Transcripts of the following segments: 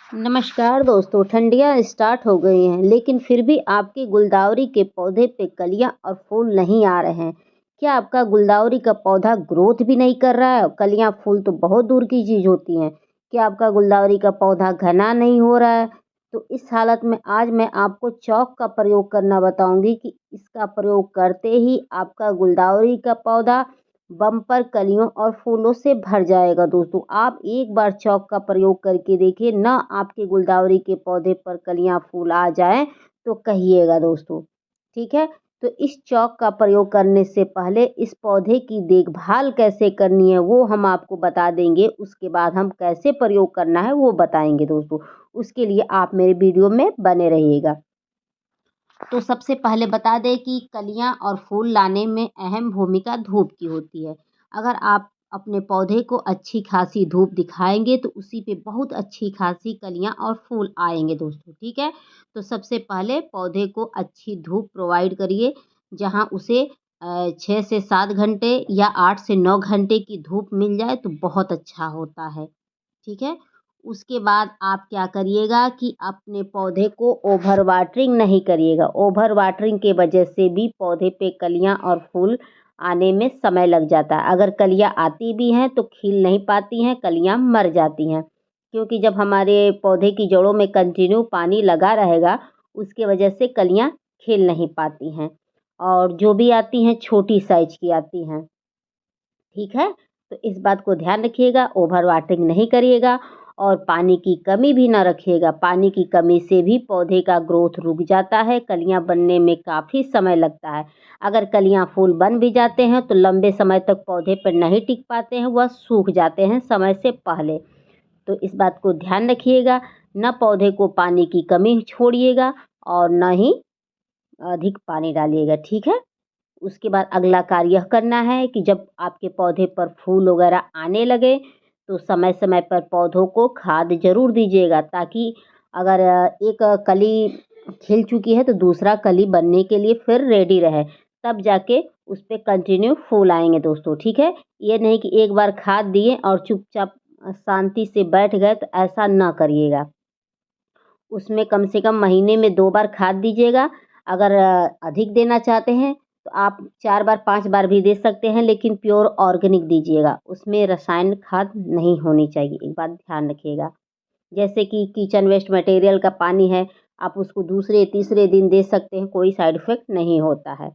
नमस्कार दोस्तों, ठंडियाँ स्टार्ट हो गई हैं, लेकिन फिर भी आपके गुलदाउदी के पौधे पे कलियाँ और फूल नहीं आ रहे हैं। क्या आपका गुलदाउदी का पौधा ग्रोथ भी नहीं कर रहा है? कलियाँ फूल तो बहुत दूर की चीज़ होती हैं। क्या आपका गुलदाउदी का पौधा घना नहीं हो रहा है? तो इस हालत में आज मैं आपको चॉक का प्रयोग करना बताऊँगी कि इसका प्रयोग करते ही आपका गुलदाउदी का पौधा बम्पर कलियों और फूलों से भर जाएगा दोस्तों। आप एक बार चॉक का प्रयोग करके देखिए, ना आपके गुलदावरी के पौधे पर कलियाँ फूल आ जाएँ तो कहिएगा दोस्तों, ठीक है? तो इस चॉक का प्रयोग करने से पहले इस पौधे की देखभाल कैसे करनी है वो हम आपको बता देंगे, उसके बाद हम कैसे प्रयोग करना है वो बताएँगे दोस्तों। उसके लिए आप मेरे वीडियो में बने रहिएगा। तो सबसे पहले बता दें कि कलियाँ और फूल लाने में अहम भूमिका धूप की होती है। अगर आप अपने पौधे को अच्छी खासी धूप दिखाएँगे तो उसी पे बहुत अच्छी खासी कलियाँ और फूल आएँगे दोस्तों, ठीक है? तो सबसे पहले पौधे को अच्छी धूप प्रोवाइड करिए, जहाँ उसे 6 से 7 घंटे या 8 से 9 घंटे की धूप मिल जाए तो बहुत अच्छा होता है, ठीक है? उसके बाद आप क्या करिएगा कि अपने पौधे को ओवर वाटरिंग नहीं करिएगा। ओवर वाटरिंग के वजह से भी पौधे पे कलियाँ और फूल आने में समय लग जाता है। अगर कलियाँ आती भी हैं तो खिल नहीं पाती हैं, कलियाँ मर जाती हैं। क्योंकि जब हमारे पौधे की जड़ों में कंटिन्यू पानी लगा रहेगा, उसके वजह से कलियाँ खिल नहीं पाती हैं और जो भी आती हैं छोटी साइज़ की आती हैं। ठीक है? तो इस बात को ध्यान रखिएगा, ओवर वाटरिंग नहीं करिएगा और पानी की कमी भी ना रखिएगा। पानी की कमी से भी पौधे का ग्रोथ रुक जाता है, कलियाँ बनने में काफ़ी समय लगता है। अगर कलियाँ फूल बन भी जाते हैं तो लंबे समय तक पौधे पर नहीं टिक पाते हैं, वह सूख जाते हैं समय से पहले। तो इस बात को ध्यान रखिएगा, ना पौधे को पानी की कमी छोड़िएगा और ना ही अधिक पानी डालिएगा, ठीक है? उसके बाद अगला कार्य यह करना है कि जब आपके पौधे पर फूल वगैरह आने लगे तो समय-समय पर पौधों को खाद ज़रूर दीजिएगा, ताकि अगर एक कली खिल चुकी है तो दूसरा कली बनने के लिए फिर रेडी रहे, तब जाके उस पे कंटिन्यू फूल आएँगे दोस्तों, ठीक है? ये नहीं कि एक बार खाद दिए और चुपचाप शांति से बैठ गए, तो ऐसा ना करिएगा। उसमें कम से कम महीने में 2 बार खाद दीजिएगा। अगर अधिक देना चाहते हैं तो आप 4 बार 5 बार भी दे सकते हैं, लेकिन प्योर ऑर्गेनिक दीजिएगा। उसमें रासायनिक खाद नहीं होनी चाहिए, एक बात ध्यान रखिएगा। जैसे कि किचन वेस्ट मटेरियल का पानी है, आप उसको दूसरे तीसरे दिन दे सकते हैं, कोई साइड इफ़ेक्ट नहीं होता है।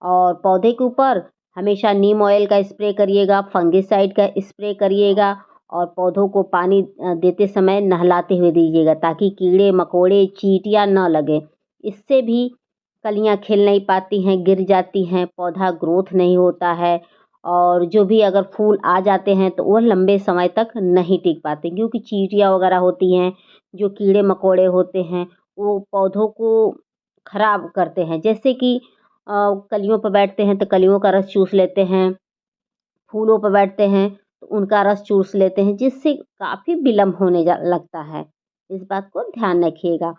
और पौधे के ऊपर हमेशा नीम ऑयल का स्प्रे करिएगा, फंगिसाइड का स्प्रे करिएगा और पौधों को पानी देते समय नहलाते हुए दीजिएगा, ताकि कीड़े मकोड़े चींटियाँ ना लगें। इससे भी कलियाँ खिल नहीं पाती हैं, गिर जाती हैं, पौधा ग्रोथ नहीं होता है और जो भी अगर फूल आ जाते हैं तो वो लंबे समय तक नहीं टिक पाते, क्योंकि चींटियाँ वगैरह होती हैं, जो कीड़े मकोड़े होते हैं, वो पौधों को खराब करते हैं। जैसे कि कलियों पर बैठते हैं तो कलियों का रस चूस लेते हैं, फूलों पर बैठते हैं तो उनका रस चूस लेते हैं, जिससे काफ़ी विलम्ब होने लगता है। इस बात को ध्यान रखिएगा।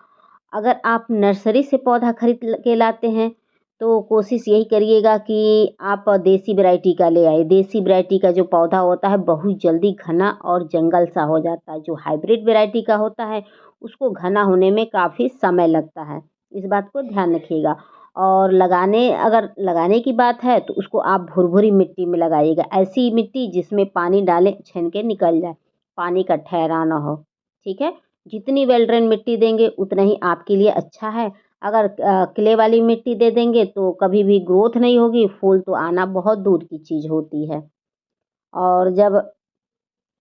अगर आप नर्सरी से पौधा खरीद के लाते हैं तो कोशिश यही करिएगा कि आप देसी वैरायटी का ले आए। देसी वैरायटी का जो पौधा होता है बहुत जल्दी घना और जंगल सा हो जाता है। जो हाइब्रिड वैरायटी का होता है उसको घना होने में काफ़ी समय लगता है। इस बात को ध्यान रखिएगा। और अगर लगाने की बात है तो उसको आप भुरभुरी मिट्टी में लगाइएगा। ऐसी मिट्टी जिसमें पानी डालें छनके निकल जाए, पानी का ठहराव ना हो, ठीक है? जितनी वेल ड्रेन मिट्टी देंगे उतना ही आपके लिए अच्छा है। अगर क्ले वाली मिट्टी दे देंगे तो कभी भी ग्रोथ नहीं होगी, फूल तो आना बहुत दूर की चीज़ होती है। और जब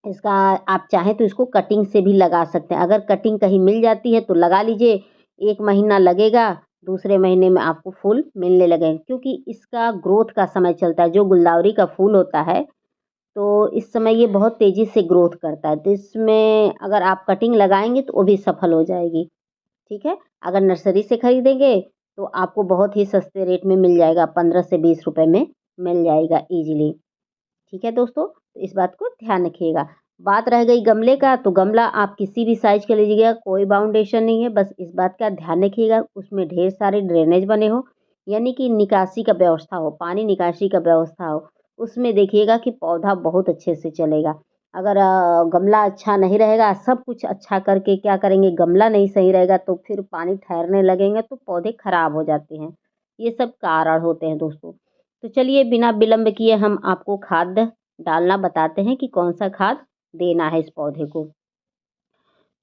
इसका आप चाहें तो इसको कटिंग से भी लगा सकते हैं। अगर कटिंग कहीं मिल जाती है तो लगा लीजिए, 1 महीना लगेगा, दूसरे महीने में आपको फूल मिलने लगेंगे, क्योंकि इसका ग्रोथ का समय चलता है। जो गुलदावरी का फूल होता है, तो इस समय ये बहुत तेज़ी से ग्रोथ करता है, तो इसमें अगर आप कटिंग लगाएँगे तो वो भी सफल हो जाएगी, ठीक है? अगर नर्सरी से खरीदेंगे तो आपको बहुत ही सस्ते रेट में मिल जाएगा, 15 से 20 रुपए में मिल जाएगा ईज़िली। ठीक है दोस्तों? तो इस बात को ध्यान रखिएगा। बात रह गई गमले का, तो गमला आप किसी भी साइज़ का लीजिएगा, कोई बाउंडेशन नहीं है, बस इस बात का ध्यान रखिएगा उसमें ढेर सारे ड्रेनेज बने हों, यानी कि निकासी का व्यवस्था हो, पानी निकासी का व्यवस्था हो। उसमें देखिएगा कि पौधा बहुत अच्छे से चलेगा। अगर गमला अच्छा नहीं रहेगा, सब कुछ अच्छा करके क्या करेंगे, गमला नहीं सही रहेगा तो फिर पानी ठहरने लगेंगे तो पौधे खराब हो जाते हैं। ये सब कारण होते हैं दोस्तों। तो चलिए बिना विलंब किए हम आपको खाद डालना बताते हैं कि कौन सा खाद देना है इस पौधे को।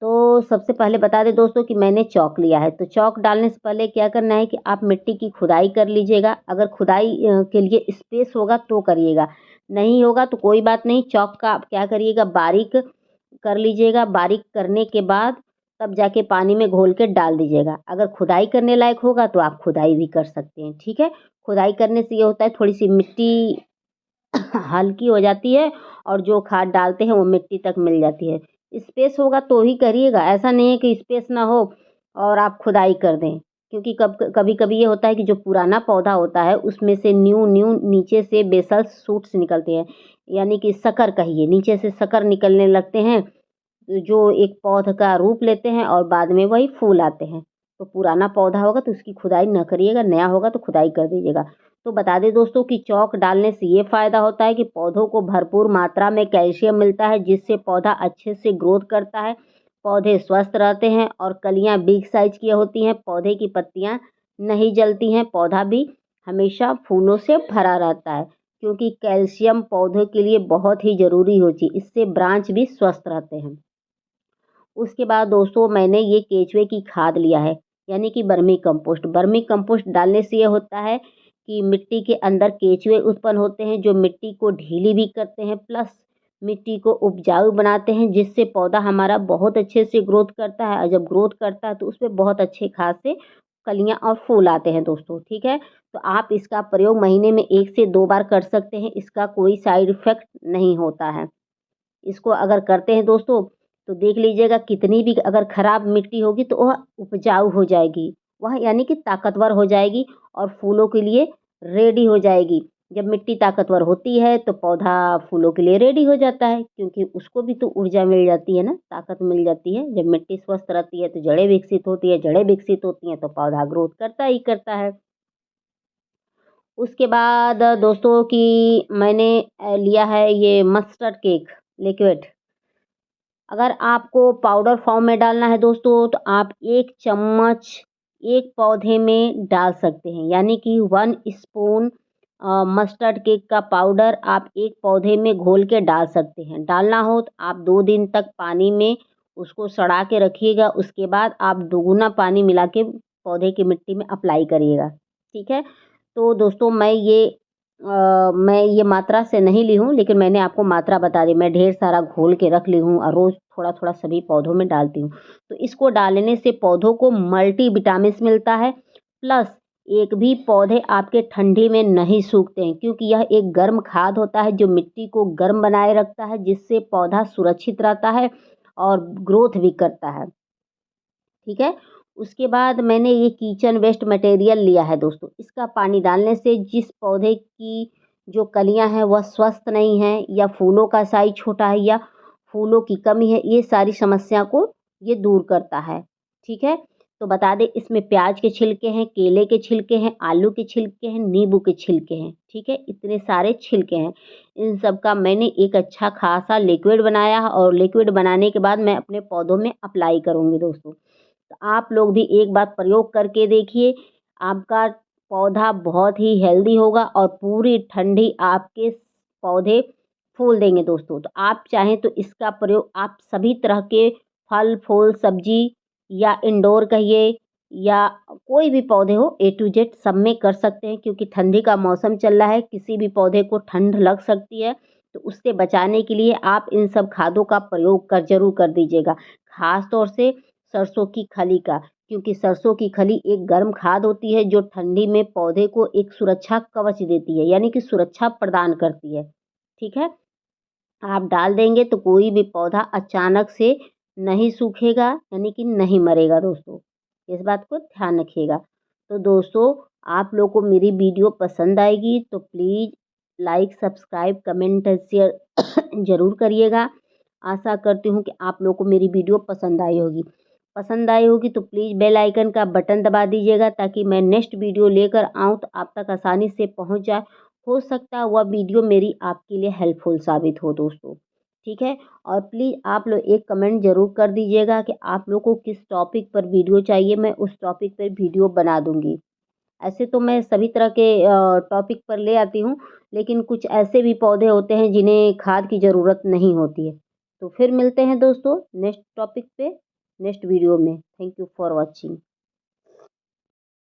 तो सबसे पहले बता दें दोस्तों कि मैंने चॉक लिया है। तो चॉक डालने से पहले क्या करना है कि आप मिट्टी की खुदाई कर लीजिएगा। अगर खुदाई के लिए स्पेस होगा तो करिएगा, नहीं होगा तो कोई बात नहीं, चॉक का आप क्या करिएगा, बारीक कर लीजिएगा। बारीक करने के बाद तब जाके पानी में घोल के डाल दीजिएगा। अगर खुदाई करने लायक होगा तो आप खुदाई भी कर सकते हैं, ठीक है। खुदाई करने से ये होता है थोड़ी सी मिट्टी हल्की हो जाती है और जो खाद डालते हैं वो मिट्टी तक मिल जाती है। स्पेस होगा तो ही करिएगा, ऐसा नहीं है कि स्पेस ना हो और आप खुदाई कर दें, क्योंकि कभी कभी ये होता है कि जो पुराना पौधा होता है उसमें से न्यू न्यू नीचे से बेसल शूट्स निकलते हैं, यानी कि शकर कहिए, नीचे से शकर निकलने लगते हैं जो एक पौध का रूप लेते हैं और बाद में वही फूल आते हैं। तो पुराना पौधा होगा तो उसकी खुदाई न करिएगा, नया होगा तो खुदाई कर दीजिएगा। तो बता दें दोस्तों कि चौक डालने से ये फ़ायदा होता है कि पौधों को भरपूर मात्रा में कैल्शियम मिलता है, जिससे पौधा अच्छे से ग्रोथ करता है, पौधे स्वस्थ रहते हैं और कलियाँ बिग साइज की होती हैं, पौधे की पत्तियाँ नहीं जलती हैं, पौधा भी हमेशा फूलों से भरा रहता है, क्योंकि कैल्शियम पौधों के लिए बहुत ही ज़रूरी होती है, इससे ब्रांच भी स्वस्थ रहते हैं। उसके बाद दोस्तों मैंने ये केचुए की खाद लिया है, यानी कि बर्मी कंपोस्ट। बर्मी कंपोस्ट डालने से ये होता है कि मिट्टी के अंदर केचुए उत्पन्न होते हैं जो मिट्टी को ढीली भी करते हैं, प्लस मिट्टी को उपजाऊ बनाते हैं, जिससे पौधा हमारा बहुत अच्छे से ग्रोथ करता है और जब ग्रोथ करता है तो उसमें बहुत अच्छे खासे कलियाँ और फूल आते हैं दोस्तों, ठीक है। तो आप इसका प्रयोग महीने में 1 से 2 बार कर सकते हैं, इसका कोई साइड इफ़ेक्ट नहीं होता है। इसको अगर करते हैं दोस्तों तो देख लीजिएगा कितनी भी अगर खराब मिट्टी होगी तो वह उपजाऊ हो जाएगी, वह यानी कि ताकतवर हो जाएगी और फूलों के लिए रेडी हो जाएगी। जब मिट्टी ताकतवर होती है तो पौधा फूलों के लिए रेडी हो जाता है, क्योंकि उसको भी तो ऊर्जा मिल जाती है ना, ताकत मिल जाती है। जब मिट्टी स्वस्थ रहती है तो जड़ें विकसित होती है, जड़ें विकसित होती हैं तो पौधा ग्रोथ करता ही करता है। उसके बाद दोस्तों कि मैंने लिया है ये मस्टर्ड केक लिक्विड। अगर आपको पाउडर फॉर्म में डालना है दोस्तों तो आप 1 चम्मच एक पौधे में डाल सकते हैं, यानी कि 1 स्पून मस्टर्ड केक का पाउडर आप एक पौधे में घोल के डाल सकते हैं। डालना हो तो आप 2 दिन तक पानी में उसको सड़ा के रखिएगा, उसके बाद आप दोगुना पानी मिला के पौधे की मिट्टी में अप्लाई करिएगा, ठीक है। तो दोस्तों मैं ये मात्रा से नहीं ली हूँ, लेकिन मैंने आपको मात्रा बता दी। मैं ढेर सारा घोल के रख ली हूँ और रोज़ थोड़ा-थोड़ा सभी पौधों में डालती हूँ। तो इसको डालने से पौधों को मल्टी विटामिन्स मिलता है, प्लस एक भी पौधे आपके ठंडी में नहीं सूखते हैं, क्योंकि यह एक गर्म खाद होता है जो मिट्टी को गर्म बनाए रखता है, जिससे पौधा सुरक्षित रहता है और ग्रोथ भी करता है। ठीक है। उसके बाद मैंने ये किचन वेस्ट मटेरियल लिया है दोस्तों, इसका पानी डालने से जिस पौधे की जो कलियां हैं वह स्वस्थ नहीं हैं या फूलों का साइज छोटा है या फूलों की कमी है, ये सारी समस्या को ये दूर करता है, ठीक है। तो बता दें इसमें प्याज के छिलके हैं, केले के छिलके हैं, आलू के छिलके हैं, नींबू के छिलके हैं, ठीक है, इतने सारे छिलके हैं। इन सब का मैंने एक अच्छा खासा लिक्विड बनाया है और लिक्विड बनाने के बाद मैं अपने पौधों में अप्लाई करूँगी दोस्तों। तो आप लोग भी एक बार प्रयोग करके देखिए, आपका पौधा बहुत ही हेल्दी होगा और पूरी ठंडी आपके पौधे फूल देंगे दोस्तों। तो आप चाहें तो इसका प्रयोग आप सभी तरह के फल, फूल, सब्जी या इंडोर कहिए या कोई भी पौधे हो, ए टू जेड सब में कर सकते हैं, क्योंकि ठंडी का मौसम चल रहा है, किसी भी पौधे को ठंड लग सकती है। तो उससे बचाने के लिए आप इन सब खादों का प्रयोग ज़रूर कर दीजिएगा। ख़ास तौर से सरसों की खली का, क्योंकि सरसों की खली एक गर्म खाद होती है जो ठंडी में पौधे को एक सुरक्षा कवच देती है, यानी कि सुरक्षा प्रदान करती है, ठीक है। आप डाल देंगे तो कोई भी पौधा अचानक से नहीं सूखेगा, यानी कि नहीं मरेगा दोस्तों, इस बात को ध्यान रखिएगा। तो दोस्तों आप लोग को मेरी वीडियो पसंद आएगी तो please like, subscribe, comment, share ज़रूर करिएगा। आशा करती हूँ कि आप लोग को मेरी वीडियो पसंद आई होगी। पसंद आई होगी तो प्लीज़ बेल आइकन का बटन दबा दीजिएगा, ताकि मैं नेक्स्ट वीडियो लेकर आऊँ तो आप तक आसानी से पहुँच जाए। हो सकता है वह वीडियो मेरी आपके लिए हेल्पफुल साबित हो दोस्तों। ठीक है। और प्लीज़ आप लोग एक कमेंट ज़रूर कर दीजिएगा कि आप लोग को किस टॉपिक पर वीडियो चाहिए, मैं उस टॉपिक पर वीडियो बना दूँगी। ऐसे तो मैं सभी तरह के टॉपिक पर ले आती हूँ, लेकिन कुछ ऐसे भी पौधे होते हैं जिन्हें खाद की ज़रूरत नहीं होती है। तो फिर मिलते हैं दोस्तों नेक्स्ट टॉपिक पे, नेक्स्ट वीडियो में। Thank you for watching.